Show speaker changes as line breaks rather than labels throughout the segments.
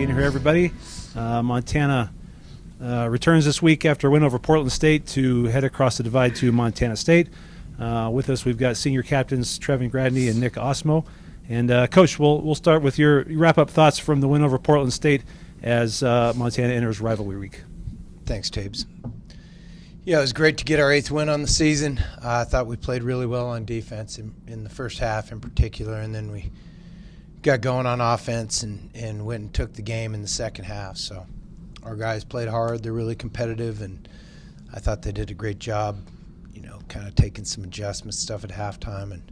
being here, everybody. Montana returns this week after a win over Portland State to head across the divide to Montana State. With us, we've got senior captains Trevin Gradney and Nick Ostmo. And, Coach, we'll start with your wrap-up thoughts from the win over Portland State as Montana enters Rivalry Week.
Thanks, Tabes. Yeah, it was great to get our 8th win on the season. I thought we played really well on defense in the first half in particular, and then we got going on offense and went and took the game in the second half. So our guys played hard. They're really competitive, and I thought they did a great job, kind of taking some adjustment stuff at halftime and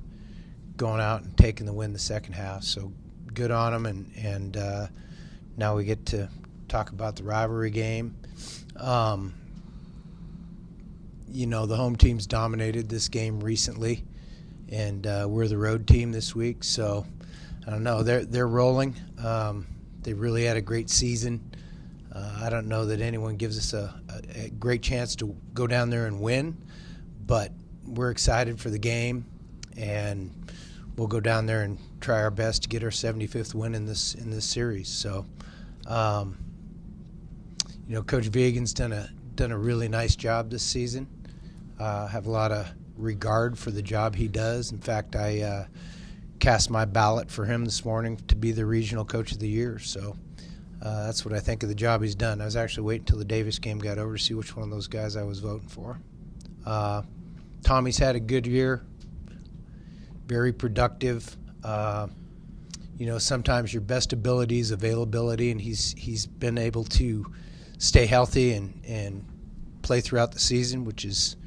going out and taking the win the second half. So good on them, and now we get to talk about the rivalry game. The home team's dominated this game recently, and we're the road team this week. So I don't know. They're rolling. They really had a great season. I don't know that anyone gives us a great chance to go down there and win, but we're excited for the game, and we'll go down there and try our best to get our 75th win in this series. So, Coach Vigen's done a really nice job this season. Have a lot of regard for the job he does. In fact, I cast my ballot for him this morning to be the regional coach of the year. So that's what I think of the job he's done. I was actually waiting until the Davis game got over to see which one of those guys I was voting for. Tommy's had a good year, very productive. Sometimes your best ability is availability, and he's been able to stay healthy and play throughout the season, which is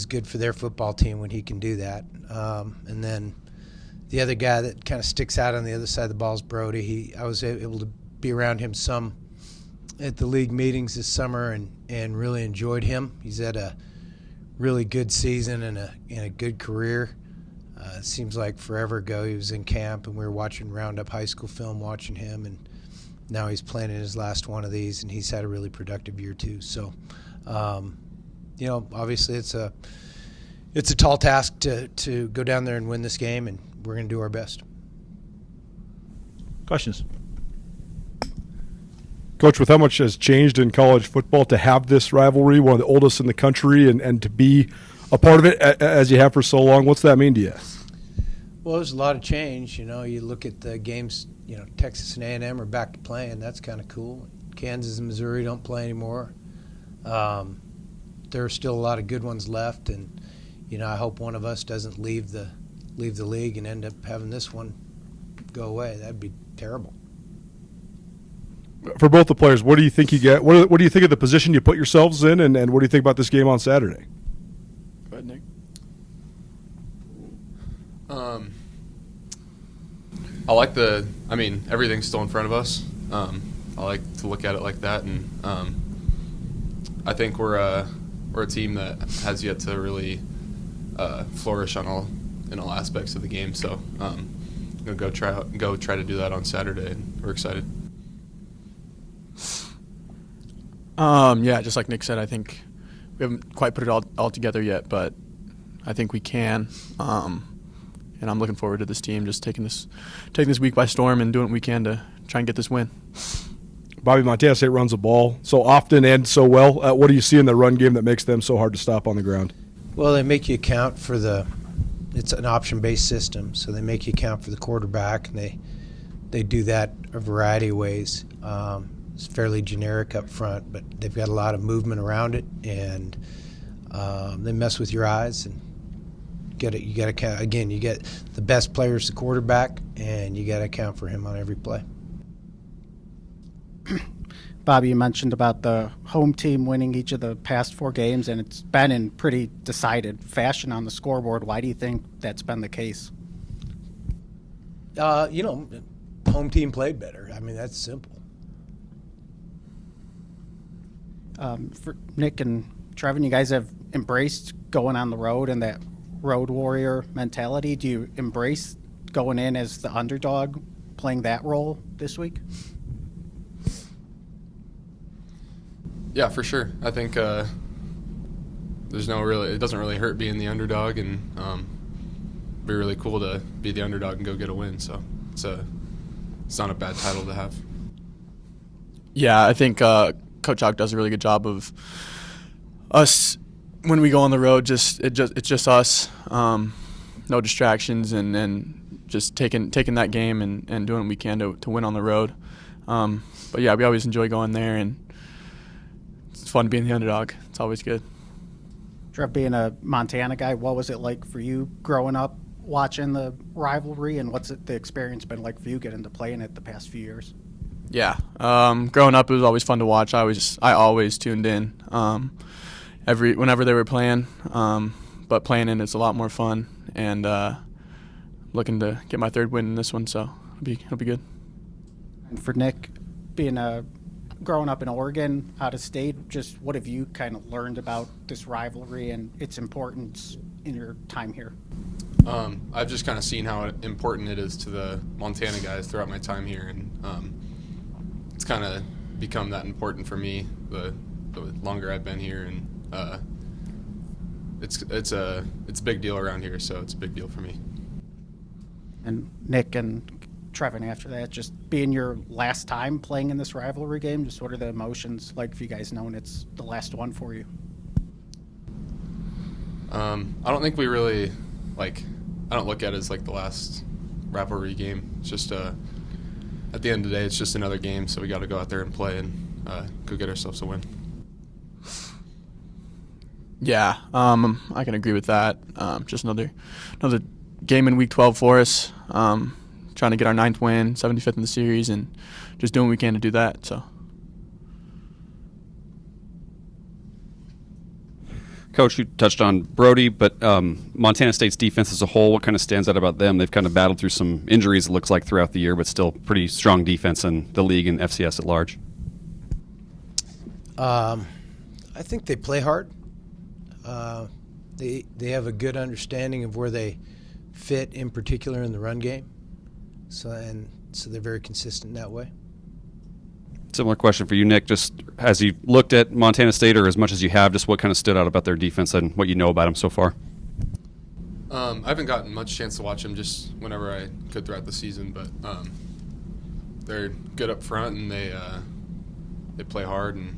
good for their football team when he can do that. And then the other guy that kind of sticks out on the other side of the ball is Brody. I was able to be around him some at the league meetings this summer and really enjoyed him. He's had a really good season and a good career. It seems like forever ago he was in camp and we were watching Roundup High School film, watching him, and now he's playing in his last one of these, and he's had a really productive year too. So, obviously it's a tall task to go down there and win this game, and we're going to do our best.
Questions?
Coach, with how much has changed in college football to have this rivalry, one of the oldest in the country, and to be a part of it as you have for so long, what's that mean to you?
Well, there's a lot of change. You look at the games, Texas and A&M are back to playing. That's kind of cool. Kansas and Missouri don't play anymore. There are still a lot of good ones left, and I hope one of us doesn't leave the league and end up having this one go away. That'd be terrible.
For both the players, what do you think you get? What do you think of the position you put yourselves in, and what do you think about this game on Saturday?
Go ahead, Nick. I like everything's still in front of us. I like to look at it like that, and I think we're a team that has yet to really flourish in all aspects of the game. So we'll go try to do that on Saturday, and we're excited.
Just like Nick said, I think we haven't quite put it all together yet, but I think we can. And I'm looking forward to this team just taking this week by storm and doing what we can to try and get this win.
Bobby, Montana State runs the ball so often and so well. What do you see in the run game that makes them so hard to stop on the ground?
Well, they make you account for it's an option-based system, so they make you account for the quarterback, and they do that a variety of ways. It's fairly generic up front, but they've got a lot of movement around it, and they mess with your eyes. And you got to count again. You get the best player is the quarterback, and you got to account for him on every play.
Bobby, you mentioned about the home team winning each of the past 4 games, and it's been in pretty decided fashion on the scoreboard. Why do you think that's been the case?
Home team played better. I mean, that's simple.
For Nick and Trevin, you guys have embraced going on the road and that road warrior mentality. Do you embrace going in as the underdog, playing that role this week?
Yeah, for sure. I think it doesn't really hurt being the underdog, and it'd be really cool to be the underdog and go get a win. So it's not a bad title to have.
Yeah, I think Coach Hauck does a really good job of us when we go on the road. It's just us, no distractions, and just taking that game and doing what we can to win on the road. But yeah, we always enjoy going there, and it's fun being the underdog. It's always good.
Trev, being a Montana guy, what was it like for you growing up watching the rivalry, and what's the experience been like for you getting to play in it the past few years?
Yeah, growing up it was always fun to watch. I always tuned in whenever they were playing, but playing in it's a lot more fun, and looking to get my third win in this one, so it'll be good.
And for Nick, being growing up in Oregon, out of state, just what have you kind of learned about this rivalry and its importance in your time here?
I've just kind of seen how important it is to the Montana guys throughout my time here, and it's kind of become that important for me the longer I've been here, and it's a big deal around here, so it's a big deal for me.
And Nick and Trevin, after that, just being your last time playing in this rivalry game, just what are the emotions like for you guys knowing it's the last one for you?
I don't think we really I don't look at it as like the last rivalry game. It's just at the end of the day, it's just another game, so we got to go out there and play and go get ourselves a win.
Yeah, I can agree with that. Just another game in Week 12 for us. Trying to get our 9th win, 75th in the series, and just doing what we can to do that. So,
Coach, you touched on Brody, but Montana State's defense as a whole, what kind of stands out about them? They've kind of battled through some injuries, it looks like, throughout the year, but still pretty strong defense in the league and FCS at large.
I think they play hard. They have a good understanding of where they fit, in particular in the run game. So they're very consistent that way.
Similar question for you, Nick. Just as you looked at Montana State, or as much as you have, just what kind of stood out about their defense and what you know about them so far?
I haven't gotten much chance to watch them, just whenever I could throughout the season, but they're good up front, and they play hard and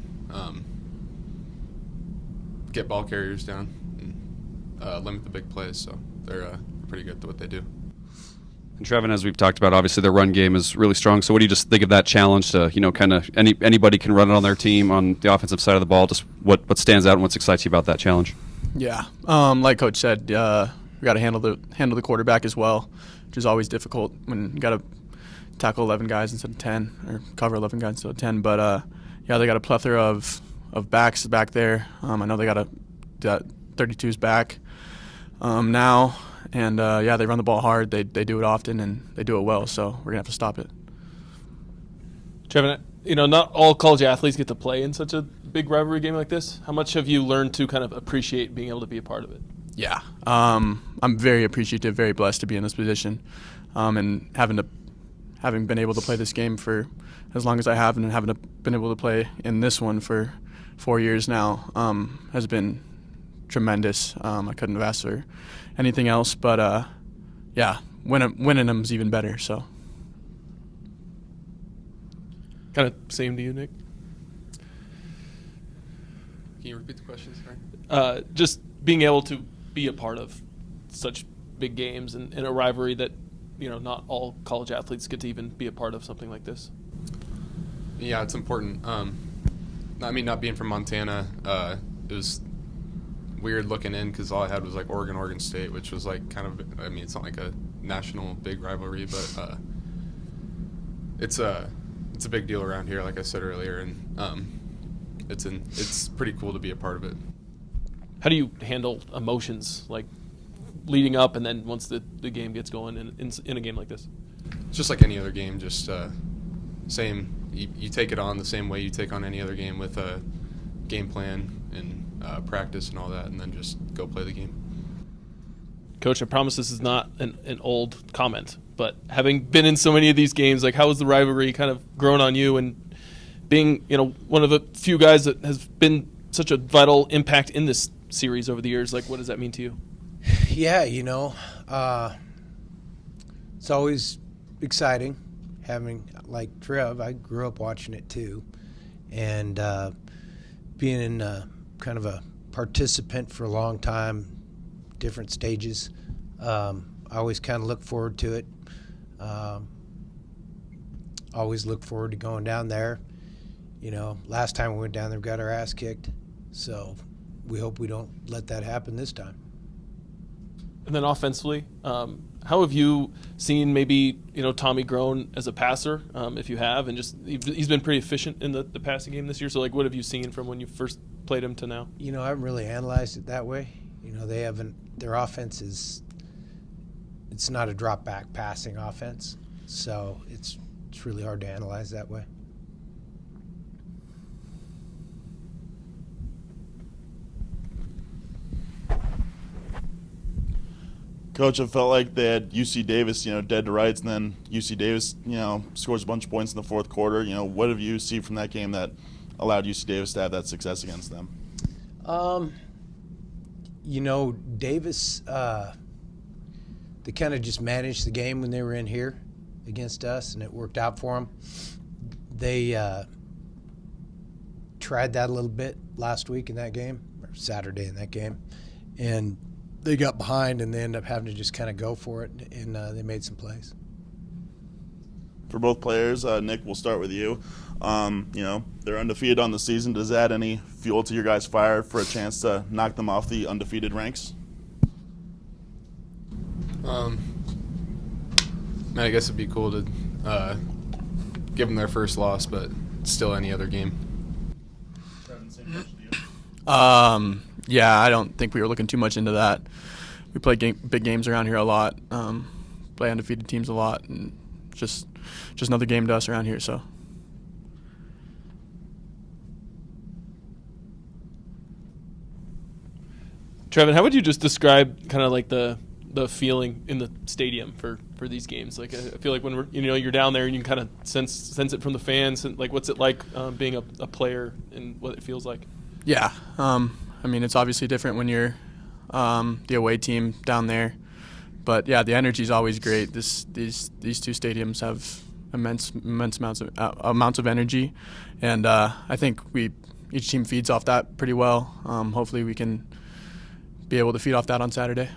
get ball carriers down and limit the big plays. So they're pretty good at what they do.
And Trevin, as we've talked about, obviously their run game is really strong. So what do you just think of that challenge to, kind of anybody can run it on their team on the offensive side of the ball? Just what stands out and what excites you about that challenge?
yeah, like Coach said, we got to handle the quarterback as well, which is always difficult when you got to tackle 11 guys instead of 10, or cover 11 guys instead of 10. But yeah, they got a plethora of backs back there. I know they got 32's back now. And, yeah, they run the ball hard. They do it often, and they do it well, so we're going to have to stop it.
Trevin, not all college athletes get to play in such a big rivalry game like this. How much have you learned to kind of appreciate being able to be a part of it?
Yeah. I'm very appreciative, very blessed to be in this position, and having been able to play this game for as long as I have, and having been able to play in this one for 4 years now has been tremendous. I couldn't have asked for anything else, but yeah, winning them's even better. So,
kind of same to you, Nick.
Can you repeat the question, sorry?
Just being able to be a part of such big games and a rivalry that not all college athletes get to even be a part of something like this.
Yeah, it's important. Not being from Montana, it was weird looking in because all I had was like Oregon State, which was like kind of, it's not like a national big rivalry, but it's a big deal around here, like I said earlier, and it's pretty cool to be a part of it.
How do you handle emotions like leading up and then once the game gets going in a game like this?
It's just like any other game, just same. You take it on the same way you take on any other game, with a game plan and practice and all that, and then just go play the game.
Coach, I promise this is not an old comment, but having been in so many of these games, like how has the rivalry kind of grown on you, and being one of the few guys that has been such a vital impact in this series over the years, like what does that mean to you?
Yeah, it's always exciting having, like Trev, I grew up watching it too. and being in kind of a participant for a long time, different stages. I always kind of look forward to it. Always look forward to going down there. You know, last time we went down there, we got our ass kicked. So we hope we don't let that happen this time.
And then offensively, how have you seen maybe Tommy grown as a passer, if you have, and just he's been pretty efficient in the passing game this year. So like, what have you seen from when you first played him to now?
You know, I haven't really analyzed it that way. You know, their offense it's not a drop back passing offense, so it's really hard to analyze that way.
Coach, I felt like they had UC Davis, dead to rights, and then UC Davis, scores a bunch of points in the fourth quarter. What have you seen from that game that allowed UC Davis to have that success against them?
Davis, they kind of just managed the game when they were in here against us, and it worked out for them. They tried that a little bit last week in that game, or Saturday in that game, and they got behind, and they ended up having to just kind of go for it, and they made some plays.
For both players, Nick, we'll start with you. They're undefeated on the season. Does that add any fuel to your guys' fire for a chance to knock them off the undefeated ranks?
I guess it'd be cool to give them their first loss, but still any other game.
Yeah, I don't think we were looking too much into that. We play big games around here a lot, play undefeated teams a lot, and just another game to us around here. So.
Trevin, how would you just describe kind of like the feeling in the stadium for these games? Like, I feel like when you're down there and you can kind of sense it from the fans, and like, what's it like being a player and what it feels like?
Yeah, I mean, it's obviously different when you're the away team down there, but yeah, the energy is always great. These two stadiums have immense amounts of energy, and I think each team feeds off that pretty well. Hopefully, we can be able to feed off that on Saturday.